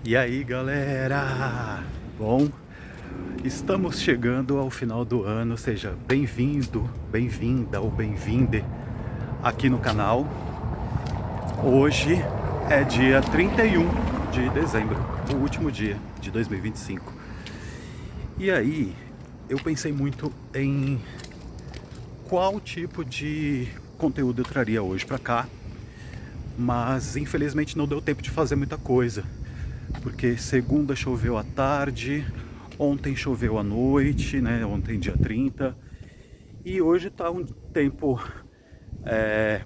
E aí, galera? Bom, estamos chegando ao final do ano. Seja bem-vindo, bem-vinda ou bem-vinde aqui no canal. Hoje é dia 31 de dezembro, o último dia de 2025. E aí, eu pensei muito em qual tipo de conteúdo eu traria hoje pra cá, mas infelizmente não deu tempo de fazer muita coisa. Porque segunda choveu à tarde, ontem choveu à noite, né? Ontem dia 30. E hoje tá um tempo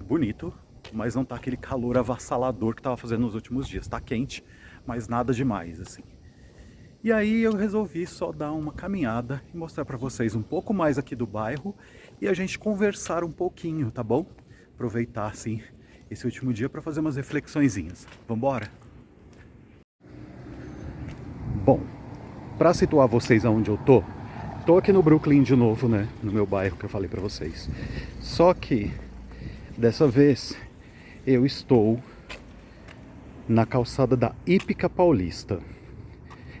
bonito, mas não tá aquele calor avassalador que tava fazendo nos últimos dias. Tá quente, mas nada demais, assim. E aí eu resolvi só dar uma caminhada e mostrar pra vocês um pouco mais aqui do bairro e a gente conversar um pouquinho, tá bom? Aproveitar, assim, esse último dia pra fazer umas reflexõezinhas. Vambora? Bom, para situar vocês aonde eu tô aqui no Brooklyn de novo, né? No meu bairro que eu falei para vocês. Só que dessa vez eu estou na calçada da Hípica Paulista.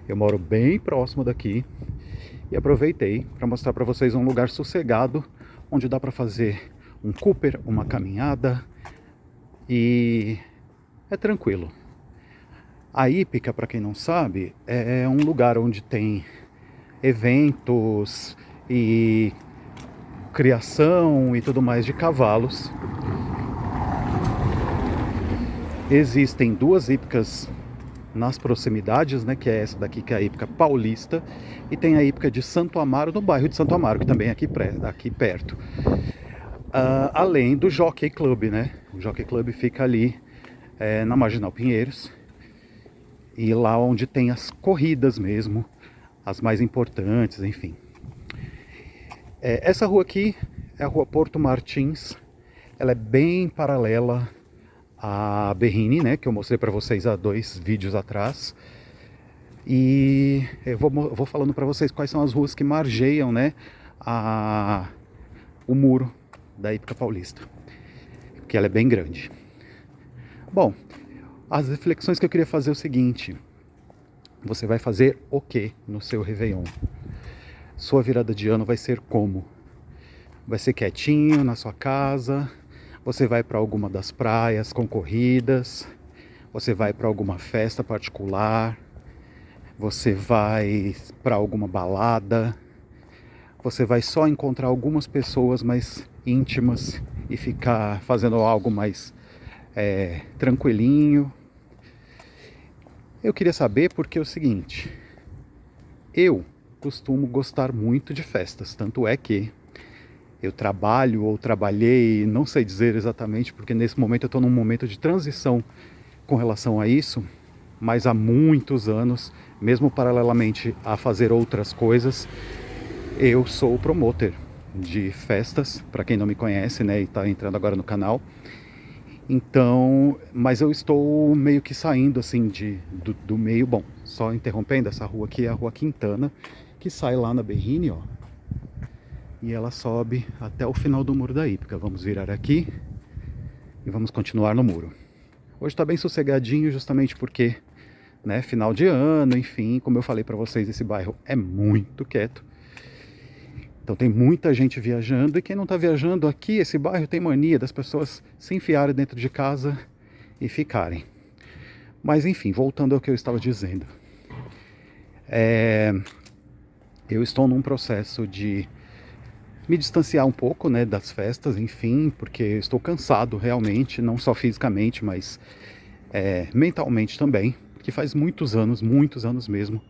Eu moro bem próximo daqui e aproveitei para mostrar para vocês um lugar sossegado onde dá para fazer um Cooper, uma caminhada e é tranquilo. A Hípica, para quem não sabe, é um lugar onde tem eventos e criação e tudo mais de cavalos. Existem duas hípicas nas proximidades, né, que é essa daqui, que é a hípica paulista, e tem a hípica de Santo Amaro, no bairro de Santo Amaro, que também é aqui perto. Além do Jockey Club, né? O Jockey Club fica ali na Marginal Pinheiros, e lá onde tem as corridas mesmo, as mais importantes, enfim. Essa rua aqui é a rua Porto Martins. Ela é bem paralela à Berrini, né, que eu mostrei para vocês há 2 vídeos atrás. E eu vou falando para vocês quais são as ruas que margeiam, né, o muro da Hípica Paulista, porque ela é bem grande. Bom, as reflexões que eu queria fazer é o seguinte: você vai fazer o que no seu Réveillon? Sua virada de ano vai ser como? Vai ser quietinho na sua casa? Você vai para alguma das praias concorridas? Você vai para alguma festa particular? Você vai para alguma balada? Você vai só encontrar algumas pessoas mais íntimas e ficar fazendo algo mais tranquilinho? Eu queria saber porque é o seguinte: eu costumo gostar muito de festas, tanto é que eu trabalho ou trabalhei, não sei dizer exatamente, porque nesse momento eu estou num momento de transição com relação a isso, mas há muitos anos, mesmo paralelamente a fazer outras coisas, eu sou promotor de festas, para quem não me conhece, né, e está entrando agora no canal. Então, mas eu estou meio que saindo assim do meio. Bom, só interrompendo, essa rua aqui é a Rua Quintana, que sai lá na Berrini, ó. E ela sobe até o final do muro da Hípica. Vamos virar aqui e vamos continuar no muro. Hoje está bem sossegadinho, justamente porque, né, final de ano, enfim, como eu falei para vocês, esse bairro é muito quieto. Então tem muita gente viajando, e quem não está viajando aqui, esse bairro tem mania das pessoas se enfiarem dentro de casa e ficarem. Mas enfim, voltando ao que eu estava dizendo. Eu estou num processo de me distanciar um pouco, né, das festas, enfim, porque eu estou cansado realmente, não só fisicamente, mas mentalmente também, que faz muitos anos mesmo.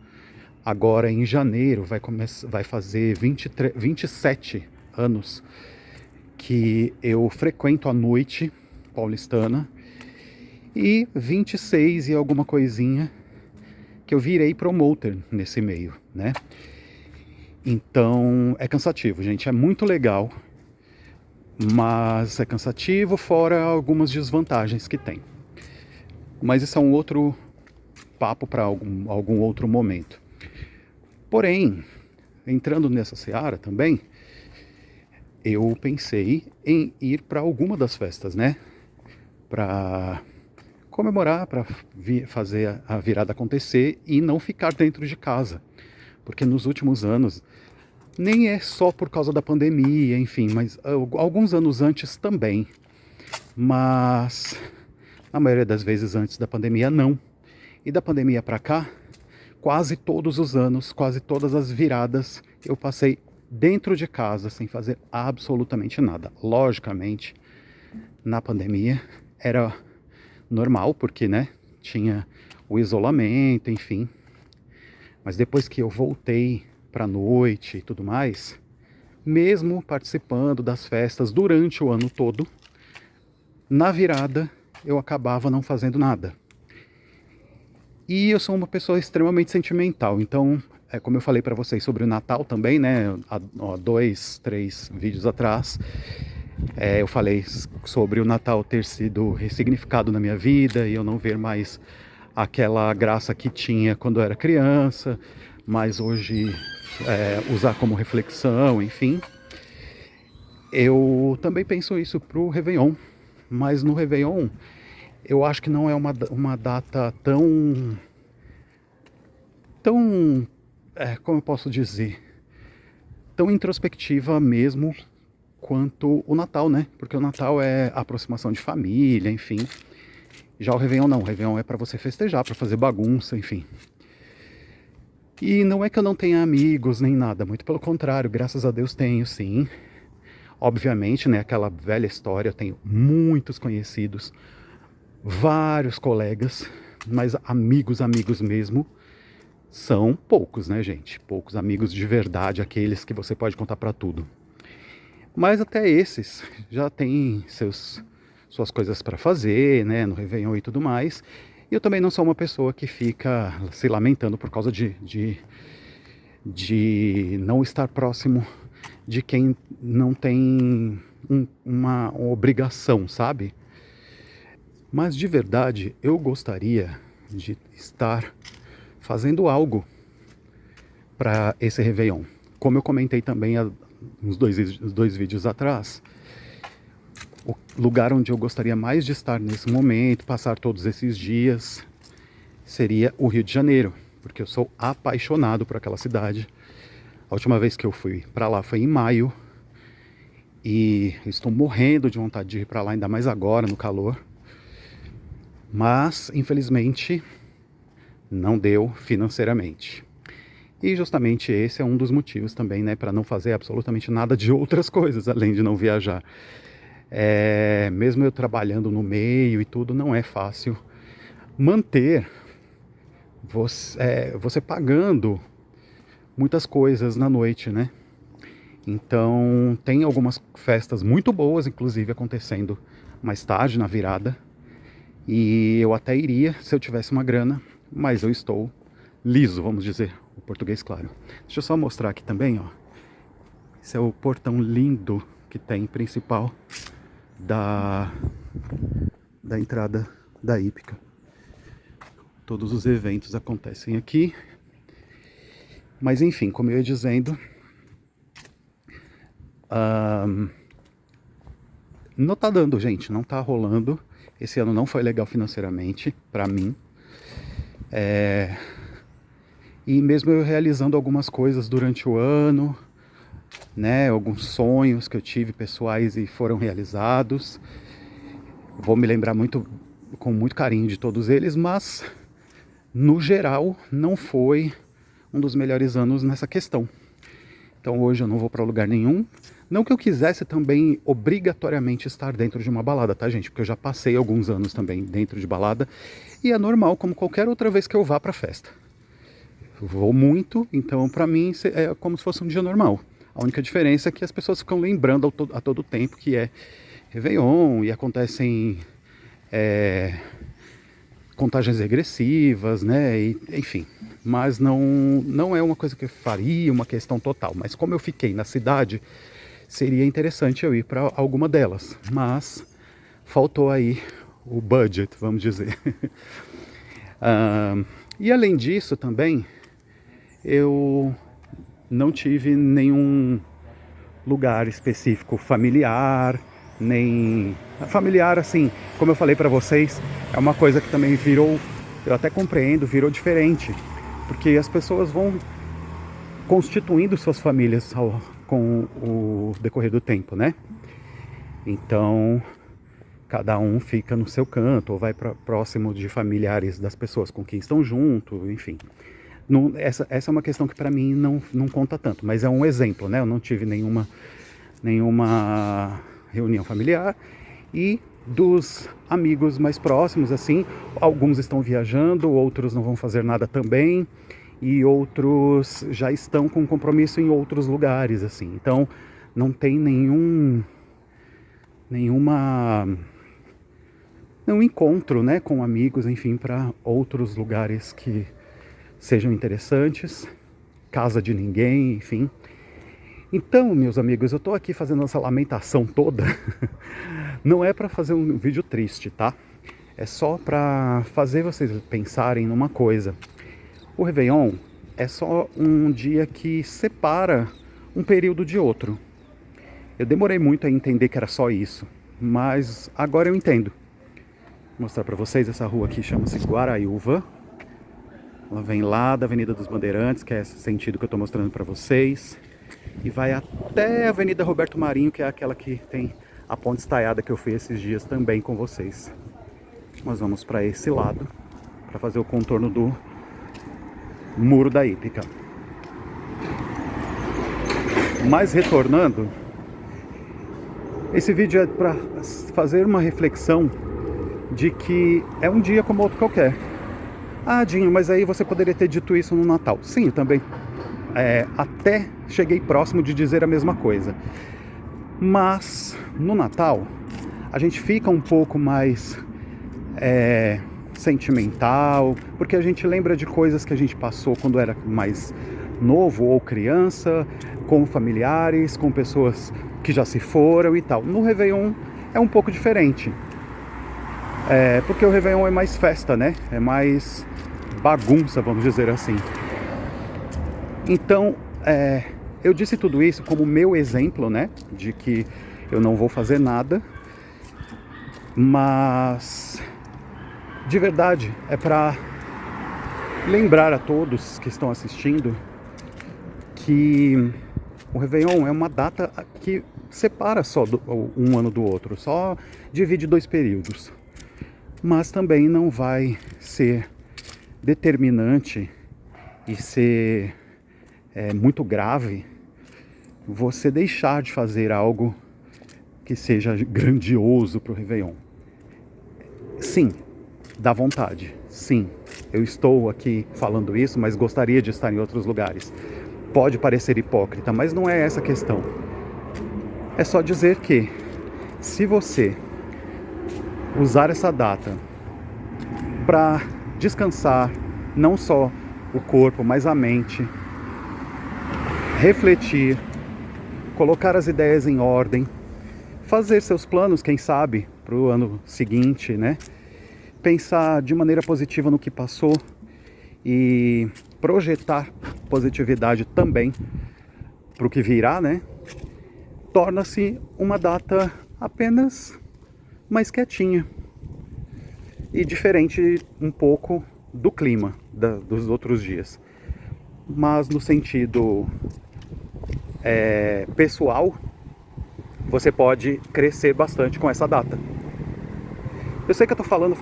Agora em janeiro vai fazer 27 anos que eu frequento a noite paulistana, e 26 e alguma coisinha que eu virei promoter nesse meio, né? Então é cansativo, gente, é muito legal, mas é cansativo, fora algumas desvantagens que tem. Mas isso é um outro papo para algum outro momento. Porém, entrando nessa seara também, eu pensei em ir para alguma das festas, né? Para comemorar, para fazer a virada acontecer e não ficar dentro de casa. Porque nos últimos anos, nem é só por causa da pandemia, enfim, mas alguns anos antes também. Mas na maioria das vezes antes da pandemia, não. E da pandemia para cá, quase todos os anos, quase todas as viradas, eu passei dentro de casa, sem fazer absolutamente nada. Logicamente, na pandemia era normal, porque, né, tinha o isolamento, enfim. Mas depois que eu voltei para a noite e tudo mais, mesmo participando das festas durante o ano todo, na virada eu acabava não fazendo nada. E eu sou uma pessoa extremamente sentimental, então, como eu falei para vocês sobre o Natal também, né, há 2, 3 vídeos atrás, eu falei sobre o Natal ter sido ressignificado na minha vida e eu não ver mais aquela graça que tinha quando eu era criança, mas hoje usar como reflexão, enfim. Eu também penso isso pro Réveillon, mas no Réveillon eu acho que não é uma data tão, como eu posso dizer, tão introspectiva mesmo quanto o Natal, né? Porque o Natal é a aproximação de família, enfim. Já o Réveillon não, o Réveillon é para você festejar, para fazer bagunça, enfim. E não é que eu não tenha amigos nem nada, muito pelo contrário, graças a Deus tenho, sim. Obviamente, né, aquela velha história, eu tenho muitos conhecidos, vários colegas, mas amigos mesmo, são poucos, né, gente? Poucos amigos de verdade, aqueles que você pode contar para tudo. Mas até esses já têm suas coisas para fazer, né, no Réveillon e tudo mais. E eu também não sou uma pessoa que fica se lamentando por causa de não estar próximo de quem não tem uma obrigação, sabe? Mas de verdade, eu gostaria de estar fazendo algo para esse Réveillon. Como eu comentei também há uns dois vídeos atrás, o lugar onde eu gostaria mais de estar nesse momento, passar todos esses dias, seria o Rio de Janeiro, porque eu sou apaixonado por aquela cidade. A última vez que eu fui para lá foi em maio e estou morrendo de vontade de ir para lá, ainda mais agora no calor. Mas, infelizmente, não deu financeiramente. E justamente esse é um dos motivos também, né, para não fazer absolutamente nada de outras coisas, além de não viajar. Mesmo eu trabalhando no meio e tudo, não é fácil manter você pagando muitas coisas na noite, né? Então, tem algumas festas muito boas, inclusive, acontecendo mais tarde, na virada. E eu até iria se eu tivesse uma grana, mas eu estou liso, vamos dizer, o português claro. Deixa eu só mostrar aqui também, ó. Esse é o portão lindo que tem, principal, da entrada da Hípica. Todos os eventos acontecem aqui. Mas enfim, como eu ia dizendo, não tá dando, gente, não tá rolando. Esse ano não foi legal financeiramente pra mim. E mesmo eu realizando algumas coisas durante o ano, né, alguns sonhos que eu tive pessoais e foram realizados. Vou me lembrar com muito carinho de todos eles, mas no geral não foi um dos melhores anos nessa questão. Então hoje eu não vou para lugar nenhum. Não que eu quisesse também obrigatoriamente estar dentro de uma balada, tá, gente? Porque eu já passei alguns anos também dentro de balada e é normal, como qualquer outra vez que eu vá para festa. Eu vou muito, então para mim é como se fosse um dia normal. A única diferença é que as pessoas ficam lembrando a todo tempo que é Réveillon e acontecem contagens regressivas, né? E, enfim, mas não é uma coisa que eu faria uma questão total. Mas como eu fiquei na cidade, seria interessante eu ir para alguma delas. Mas faltou aí o budget, vamos dizer. E além disso também, eu não tive nenhum lugar específico familiar nem familiar, assim, como eu falei para vocês, é uma coisa que também virou, eu até compreendo, virou diferente, porque as pessoas vão constituindo suas famílias com o decorrer do tempo, né? Então, cada um fica no seu canto, ou vai próximo de familiares das pessoas com quem estão junto, enfim. Não, essa é uma questão que para mim não conta tanto, mas é um exemplo, né? Eu não tive nenhuma reunião familiar, e dos amigos mais próximos, assim, alguns estão viajando, outros não vão fazer nada também, e outros já estão com compromisso em outros lugares, assim. Então, não tem nenhum encontro, né, com amigos, enfim, para outros lugares que sejam interessantes, casa de ninguém, enfim. Então, meus amigos, eu tô aqui fazendo essa lamentação toda, não é para fazer um vídeo triste, tá? É só para fazer vocês pensarem numa coisa. O Réveillon é só um dia que separa um período de outro. Eu demorei muito a entender que era só isso, mas agora eu entendo. Vou mostrar para vocês, essa rua aqui chama-se Guaraiúva. Ela vem lá da Avenida dos Bandeirantes, que é esse sentido que eu estou mostrando para vocês, e vai até a Avenida Roberto Marinho, que é aquela que tem a ponte estaiada que eu fui esses dias também com vocês. Nós vamos para esse lado, para fazer o contorno do Muro da Hípica. Mas retornando, esse vídeo é para fazer uma reflexão de que é um dia como outro qualquer. Ah, Dinho, mas aí você poderia ter dito isso no Natal. Sim, eu também até cheguei próximo de dizer a mesma coisa. Mas no Natal a gente fica um pouco mais sentimental, porque a gente lembra de coisas que a gente passou quando era mais novo ou criança, com familiares, com pessoas que já se foram e tal. No Réveillon é um pouco diferente. Porque o Réveillon é mais festa, né? É mais bagunça, vamos dizer assim. Então, eu disse tudo isso como meu exemplo, né? De que eu não vou fazer nada. Mas, de verdade, é para lembrar a todos que estão assistindo que o Réveillon é uma data que separa só um ano do outro, só divide 2 períodos. Mas também não vai ser determinante e ser muito grave você deixar de fazer algo que seja grandioso para o Réveillon. Sim, dá vontade. Sim, eu estou aqui falando isso, mas gostaria de estar em outros lugares. Pode parecer hipócrita, mas não é essa a questão. É só dizer que, se você usar essa data para descansar não só o corpo, mas a mente, refletir, colocar as ideias em ordem, fazer seus planos, quem sabe, para o ano seguinte, né? Pensar de maneira positiva no que passou e projetar positividade também para o que virá, né? Torna-se uma data apenas mais quietinha e diferente um pouco do clima dos outros dias. Mas no sentido pessoal, você pode crescer bastante com essa data. Eu sei que eu tô falando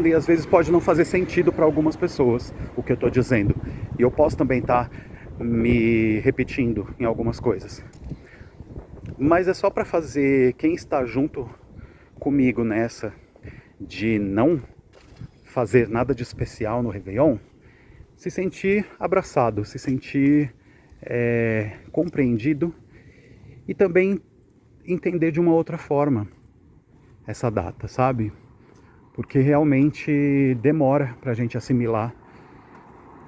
e às vezes pode não fazer sentido para algumas pessoas o que eu tô dizendo. E eu posso também estar me repetindo em algumas coisas. Mas é só para fazer quem está junto comigo nessa de não fazer nada de especial no Réveillon se sentir abraçado, se sentir compreendido e também entender de uma outra forma essa data, sabe? Porque realmente demora pra gente assimilar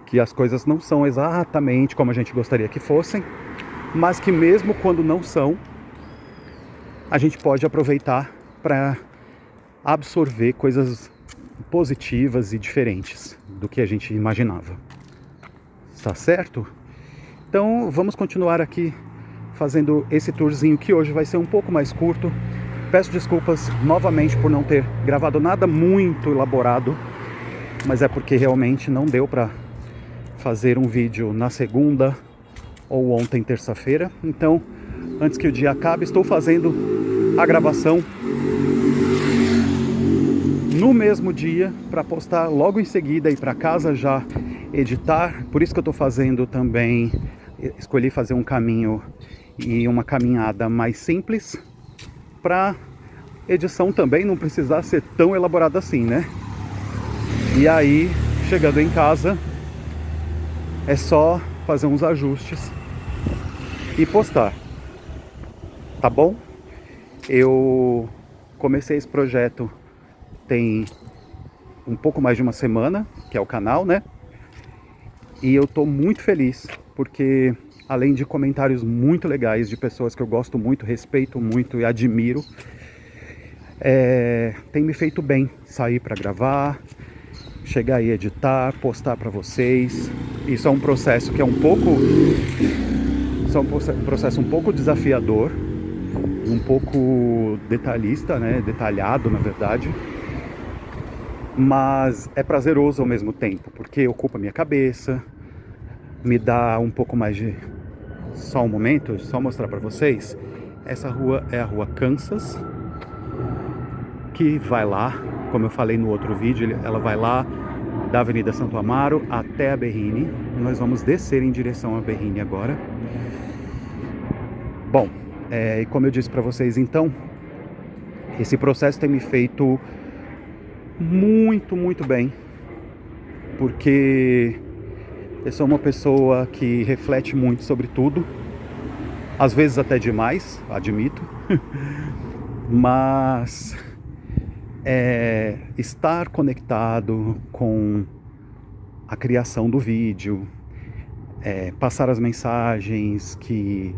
que as coisas não são exatamente como a gente gostaria que fossem, mas que mesmo quando não são, a gente pode aproveitar para absorver coisas positivas e diferentes do que a gente imaginava. Tá certo? Então vamos continuar aqui fazendo esse tourzinho que hoje vai ser um pouco mais curto, Peço desculpas novamente por não ter gravado nada muito elaborado, mas é porque realmente não deu para fazer um vídeo na segunda ou ontem, terça-feira. Então, antes que o dia acabe, estou fazendo a gravação no mesmo dia para postar logo em seguida, ir para casa já editar. Por isso que eu estou fazendo também, escolhi fazer um caminho e uma caminhada mais simples, para edição também não precisar ser tão elaborada assim, né? E aí, chegando em casa, é só fazer uns ajustes e postar, tá bom? Eu comecei esse projeto tem um pouco mais de uma semana, que é o canal, né? E eu tô muito feliz, porque além de comentários muito legais de pessoas que eu gosto muito, respeito muito e admiro, tem me feito bem sair para gravar, chegar e editar, postar para vocês. Isso é um processo que é um processo um pouco desafiador, um pouco detalhista, né? Detalhado, na verdade. Mas é prazeroso ao mesmo tempo, porque ocupa minha cabeça, me dá um pouco mais de... Só um momento, só mostrar para vocês. Essa rua é a rua Kansas, que vai lá, como eu falei no outro vídeo, ela vai lá da Avenida Santo Amaro até a Berrini. Nós vamos descer em direção à Berrini agora. Bom, e como eu disse para vocês, então, esse processo tem me feito muito, muito bem, porque eu sou uma pessoa que reflete muito sobre tudo, às vezes até demais, admito, mas estar conectado com a criação do vídeo, passar as mensagens que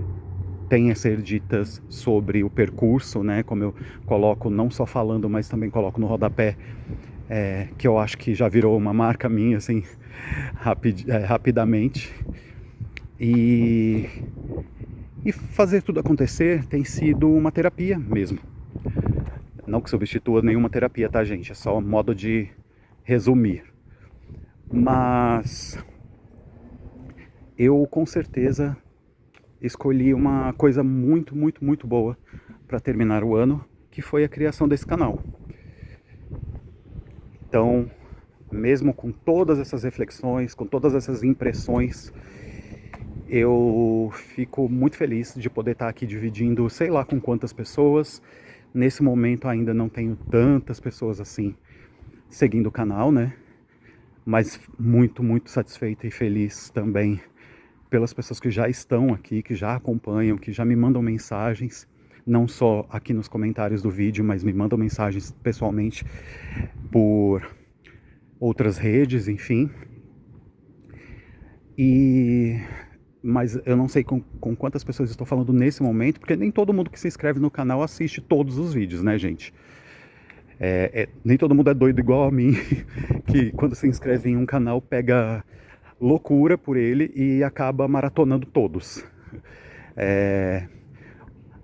têm a ser ditas sobre o percurso, né? Como eu coloco, não só falando, mas também coloco no rodapé, que eu acho que já virou uma marca minha, assim, rapidamente. E fazer tudo acontecer tem sido uma terapia mesmo. Não que substitua nenhuma terapia, tá, gente? É só um modo de resumir. Mas eu, com certeza, escolhi uma coisa muito, muito, muito boa para terminar o ano, que foi a criação desse canal. Então, mesmo com todas essas reflexões, com todas essas impressões, eu fico muito feliz de poder estar aqui dividindo, sei lá com quantas pessoas. Nesse momento ainda não tenho tantas pessoas assim seguindo o canal, né? Mas muito, muito satisfeito e feliz também pelas pessoas que já estão aqui, que já acompanham, que já me mandam mensagens, não só aqui nos comentários do vídeo, mas me mandam mensagens pessoalmente por outras redes, enfim. Mas eu não sei com quantas pessoas estou falando nesse momento, porque nem todo mundo que se inscreve no canal assiste todos os vídeos, né, gente? Nem todo mundo é doido igual a mim, que quando se inscreve em um canal pega loucura por ele e acaba maratonando todos.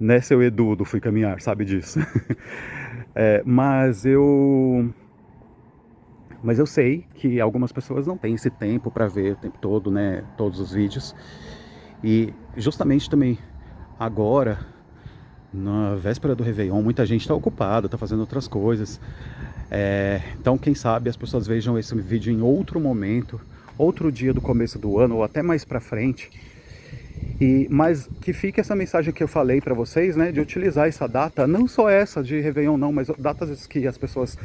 Né, seu Edu do Fui Caminhar, sabe disso. Mas eu sei que algumas pessoas não têm esse tempo para ver o tempo todo, né, todos os vídeos. E justamente também agora, na véspera do Réveillon, muita gente está ocupada, está fazendo outras coisas. Então, quem sabe as pessoas vejam esse vídeo em outro momento, outro dia do começo do ano, ou até mais para frente. Mas que fique essa mensagem que eu falei para vocês, né, de utilizar essa data, não só essa de Réveillon não, mas datas que as pessoas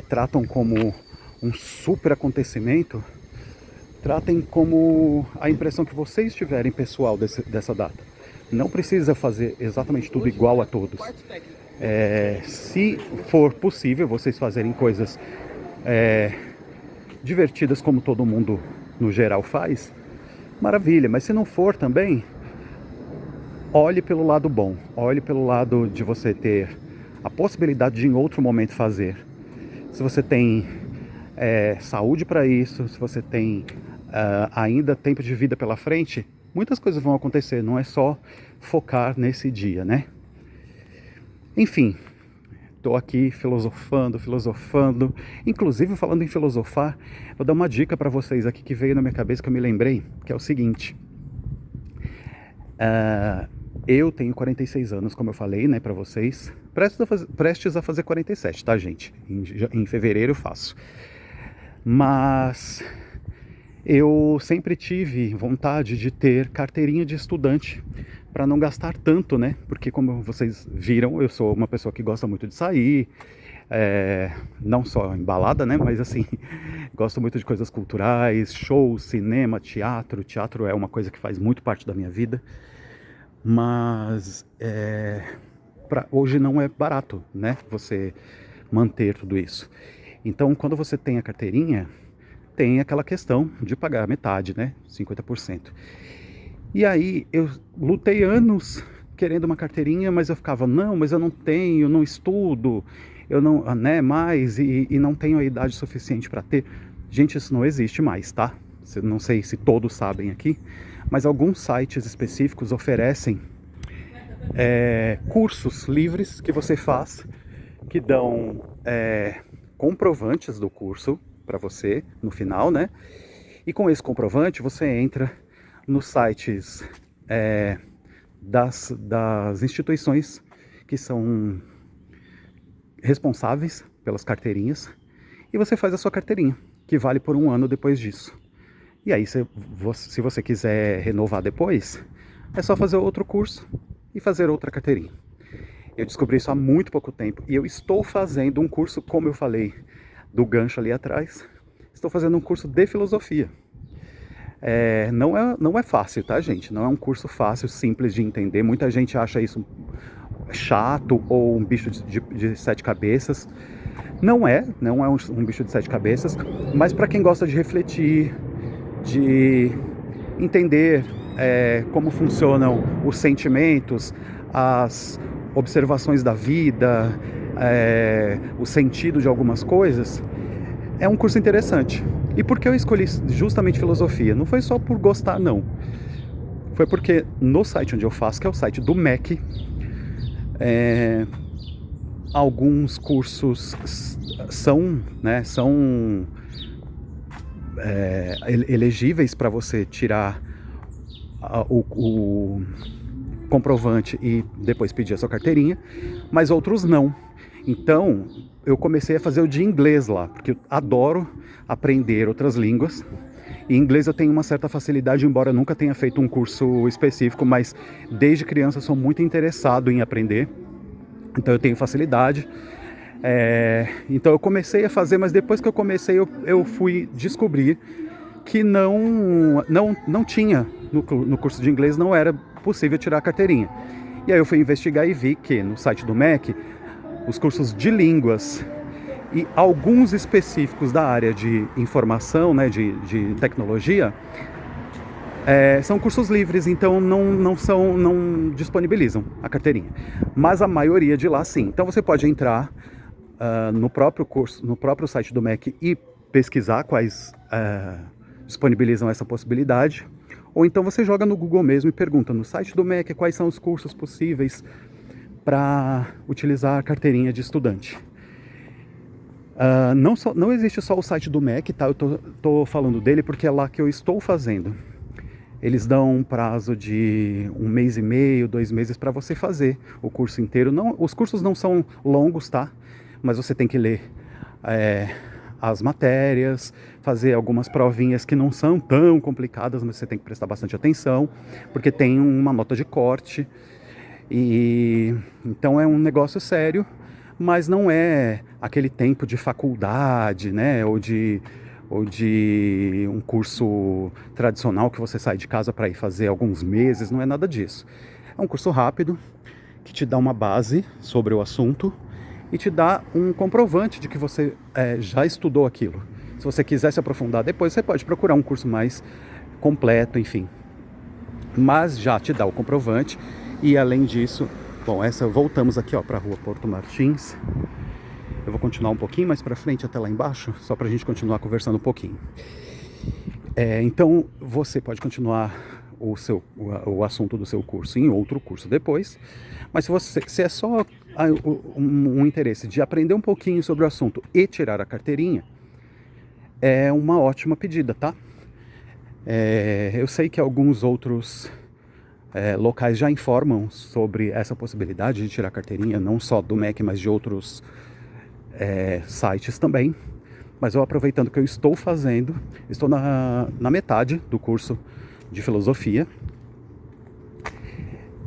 tratam como um super acontecimento, tratem como a impressão que vocês tiverem pessoal dessa data. Não precisa fazer exatamente tudo igual a todos. Se for possível vocês fazerem coisas divertidas como todo mundo no geral faz, maravilha. Mas se não for também, olhe pelo lado bom. Olhe pelo lado de você ter a possibilidade de em outro momento fazer. Se você tem saúde para isso, se você tem ainda tempo de vida pela frente, muitas coisas vão acontecer, não é só focar nesse dia, né? Enfim, estou aqui filosofando. Inclusive, falando em filosofar, vou dar uma dica para vocês aqui que veio na minha cabeça, que eu me lembrei, que é o seguinte. Eu tenho 46 anos, como eu falei, né, para vocês. Prestes a fazer 47, tá, gente? Em fevereiro eu faço. Mas eu sempre tive vontade de ter carteirinha de estudante para não gastar tanto, né? Porque como vocês viram, eu sou uma pessoa que gosta muito de sair, não só em balada, né? Mas assim, gosto muito de coisas culturais, shows, cinema, teatro. Teatro é uma coisa que faz muito parte da minha vida. Mas hoje não é barato, né? Você manter tudo isso. Então, quando você tem a carteirinha, tem aquela questão de pagar metade, né? 50%. E aí, eu lutei anos querendo uma carteirinha, mas eu ficava, não, mas eu não tenho, não estudo, eu não, né, mais, e não tenho a idade suficiente para ter. Gente, isso não existe mais, tá? Não sei se todos sabem aqui, mas alguns sites específicos oferecem cursos livres que você faz, que dão comprovantes do curso para você no final, né? E com esse comprovante você entra nos sites das instituições que são responsáveis pelas carteirinhas e você faz a sua carteirinha, que vale por 1 ano depois disso. E aí, se você quiser renovar depois, é só fazer outro curso e fazer outra carteirinha. Eu descobri isso há muito pouco tempo e eu estou fazendo um curso, como eu falei do gancho ali atrás, estou fazendo um curso de filosofia. Não é fácil, tá, gente? Não é um curso fácil, simples de entender. Muita gente acha isso chato ou um bicho de 7 cabeças. Não é um bicho de 7 cabeças, mas para quem gosta de refletir, de entender como funcionam os sentimentos, as observações da vida, o sentido de algumas coisas, é um curso interessante. E por que eu escolhi justamente filosofia? Não foi só por gostar, não. Foi porque no site onde eu faço, que é o site do MEC, alguns cursos são elegíveis para você tirar o comprovante e depois pedir a sua carteirinha, mas outros não. Então, eu comecei a fazer o de inglês lá, porque eu adoro aprender outras línguas. Em inglês eu tenho uma certa facilidade, embora eu nunca tenha feito um curso específico, mas desde criança eu sou muito interessado em aprender. Então eu tenho facilidade. Então eu comecei a fazer, mas depois que eu comecei eu fui descobrir que não tinha, no curso de inglês não era possível tirar a carteirinha. E aí eu fui investigar e vi que no site do MEC, os cursos de línguas e alguns específicos da área de informação, né, de tecnologia, são cursos livres, então não disponibilizam a carteirinha. Mas a maioria de lá sim. Então você pode entrar no próprio site do MEC e pesquisar quais disponibilizam essa possibilidade. Ou então você joga no Google mesmo e pergunta no site do MEC quais são os cursos possíveis para utilizar a carteirinha de estudante. Não existe só o site do MEC, tá? Eu tô falando dele porque é lá que eu estou fazendo. Eles dão um prazo de 1 mês e meio, 2 meses para você fazer o curso inteiro. Os cursos não são longos, tá? Mas você tem que ler as matérias, fazer algumas provinhas que não são tão complicadas, mas você tem que prestar bastante atenção, porque tem uma nota de corte. E então é um negócio sério, mas não é aquele tempo de faculdade, né? Ou de um curso tradicional que você sai de casa para ir fazer alguns meses, não é nada disso. É um curso rápido, que te dá uma base sobre o assunto e te dá um comprovante de que você já estudou aquilo. Se você quiser se aprofundar depois, você pode procurar um curso mais completo, mas já te dá o comprovante. E além disso, voltamos aqui para a rua Porto Martins. Eu vou continuar um pouquinho mais para frente até lá embaixo, só para a gente continuar conversando um pouquinho. Então você pode continuar o assunto do seu curso em outro curso depois, mas se é só um interesse de aprender um pouquinho sobre o assunto e tirar a carteirinha, é uma ótima pedida, tá? Eu sei que alguns outros locais já informam sobre essa possibilidade de tirar a carteirinha, não só do MEC, mas de outros sites também. Mas eu, aproveitando que eu estou fazendo, estou na metade do curso de filosofia.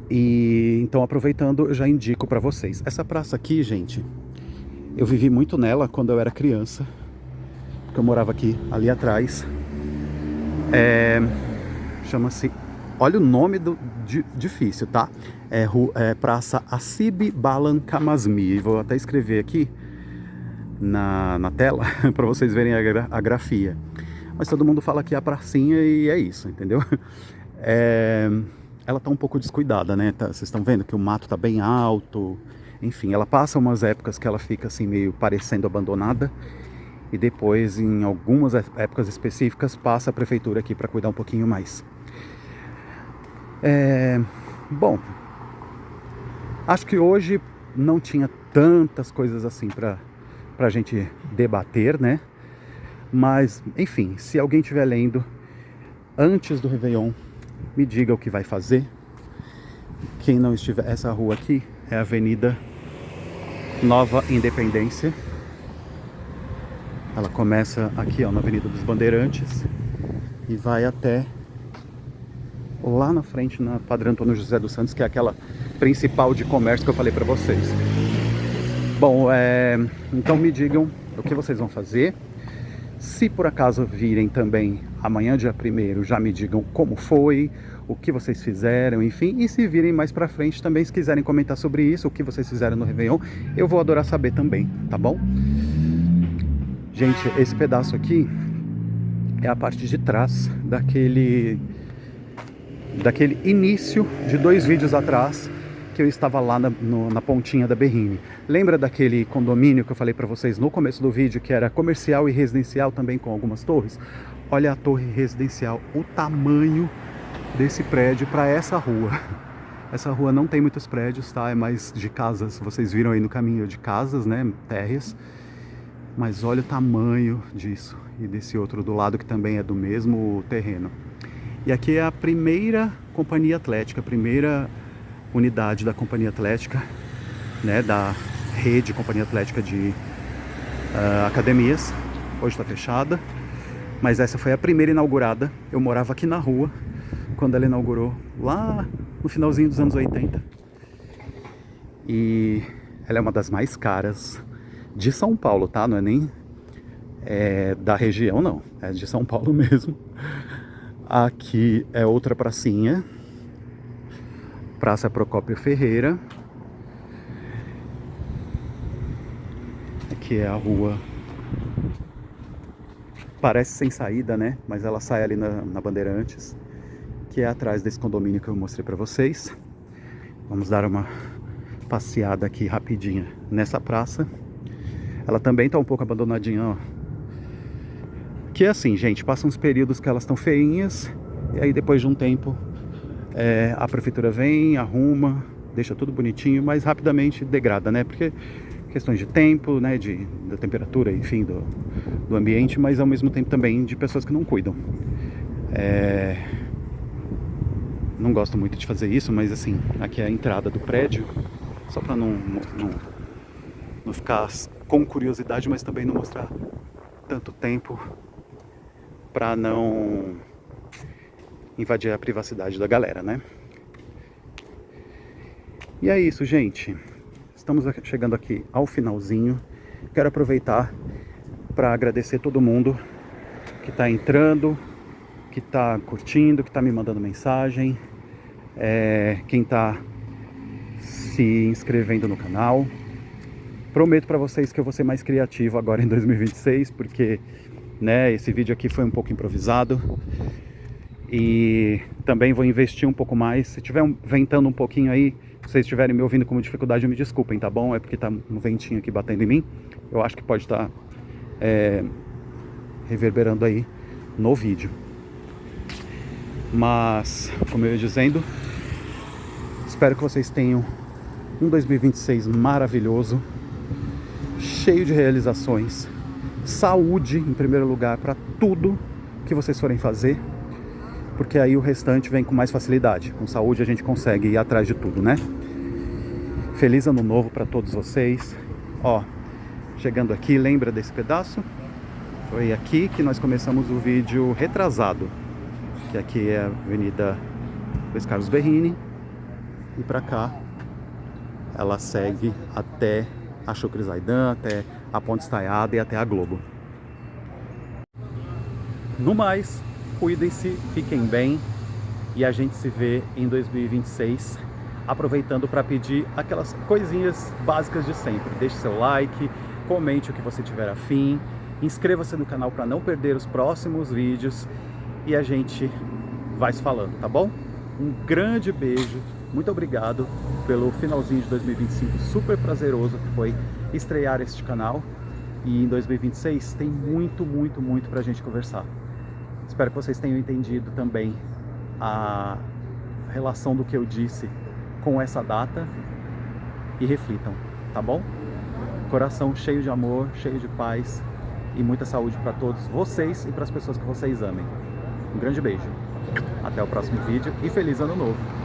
E então, aproveitando, eu já indico para vocês. Essa praça aqui, gente, eu vivi muito nela quando eu era criança, porque eu morava aqui, ali atrás. Chama-se, olha o nome difícil, tá? Praça Assib Balan Kamasmi. Vou até escrever aqui na tela para vocês verem a grafia. Mas todo mundo fala que é a pracinha e é isso, entendeu? Ela tá um pouco descuidada, né? Vocês estão vendo que o mato tá bem alto. Enfim, ela passa umas épocas que ela fica assim meio parecendo abandonada. E depois, em algumas épocas específicas, passa a prefeitura aqui para cuidar um pouquinho mais. Bom, acho que hoje não tinha tantas coisas assim pra gente debater, né? Mas, enfim, se alguém estiver lendo antes do Réveillon, me diga o que vai fazer. Quem não estiver... Essa rua aqui é a Avenida Nova Independência. Ela começa aqui, ó, na Avenida dos Bandeirantes e vai até lá na frente, na Padre Antônio José dos Santos, que é aquela principal de comércio que eu falei pra vocês. Bom, então me digam o que vocês vão fazer. Se por acaso virem também amanhã, dia 1º, já me digam como foi, o que vocês fizeram, enfim. E se virem mais pra frente também, se quiserem comentar sobre isso, o que vocês fizeram no Réveillon, eu vou adorar saber também, tá bom? Gente, esse pedaço aqui é a parte de trás daquele início de 2 vídeos atrás, que eu estava lá na pontinha da Berrini. Lembra daquele condomínio que eu falei para vocês no começo do vídeo, que era comercial e residencial também, com algumas torres? Olha a torre residencial, o tamanho desse prédio para essa rua. Essa rua não tem muitos prédios, tá? É mais de casas, vocês viram aí no caminho, de casas, né, térreas. Mas olha o tamanho disso. E desse outro do lado, que também é do mesmo terreno. E aqui é a primeira companhia atlética, a primeira unidade da companhia atlética, né, da rede companhia atlética de academias. Hoje está fechada, mas essa foi a primeira inaugurada. Eu morava aqui na rua quando ela inaugurou, lá no finalzinho dos anos 80. E ela é uma das mais caras de São Paulo, tá? Não é nem da região, não. É de São Paulo mesmo. Aqui é outra pracinha. Praça Procópio Ferreira. Aqui é a rua. Parece sem saída, né? Mas ela sai ali na Bandeirantes, que é atrás desse condomínio que eu mostrei pra vocês. Vamos dar uma passeada aqui rapidinha nessa praça. Ela também tá um pouco abandonadinha, ó. Que é assim, gente, passam uns períodos que elas estão feinhas, e aí depois de um tempo a prefeitura vem, arruma, deixa tudo bonitinho, mas rapidamente degrada, né? Porque questões de tempo, né, da temperatura, enfim, do ambiente, mas ao mesmo tempo também de pessoas que não cuidam. Não gosto muito de fazer isso, mas assim, aqui é a entrada do prédio, só para não ficar com curiosidade, mas também não mostrar tanto tempo, para não invadir a privacidade da galera, né? E é isso, gente. Estamos chegando aqui ao finalzinho. Quero aproveitar para agradecer todo mundo que está entrando, que está curtindo, que está me mandando mensagem, quem está se inscrevendo no canal. Prometo para vocês que eu vou ser mais criativo agora em 2026, porque, né, esse vídeo aqui foi um pouco improvisado. E também vou investir um pouco mais. Se estiver ventando um pouquinho aí, se vocês estiverem me ouvindo com dificuldade, me desculpem, tá bom? É porque tá um ventinho aqui batendo em mim. Eu acho que pode estar reverberando aí no vídeo. Mas, como eu ia dizendo, espero que vocês tenham Um 2026 maravilhoso, cheio de realizações, saúde em primeiro lugar para tudo que vocês forem fazer, porque aí o restante vem com mais facilidade. Com saúde a gente consegue ir atrás de tudo, né? Feliz ano novo para todos vocês. Ó, chegando aqui, lembra desse pedaço? Foi aqui que nós começamos o vídeo retrasado, que aqui é a Avenida Luiz Carlos Berrini, e para cá ela segue até a Chucre Zaidan, até a Ponte Estaiada e até a Globo. No mais, cuidem-se, fiquem bem e a gente se vê em 2026, aproveitando para pedir aquelas coisinhas básicas de sempre. Deixe seu like, comente o que você tiver afim, inscreva-se no canal para não perder os próximos vídeos e a gente vai se falando, tá bom? Um grande beijo, muito obrigado pelo finalzinho de 2025 super prazeroso que foi estrear este canal, e em 2026 tem muito pra gente conversar. Espero que vocês tenham entendido também a relação do que eu disse com essa data e reflitam, tá bom? Coração cheio de amor, cheio de paz e muita saúde para todos vocês e para as pessoas que vocês amem. Um grande beijo. Até o próximo vídeo e feliz ano novo!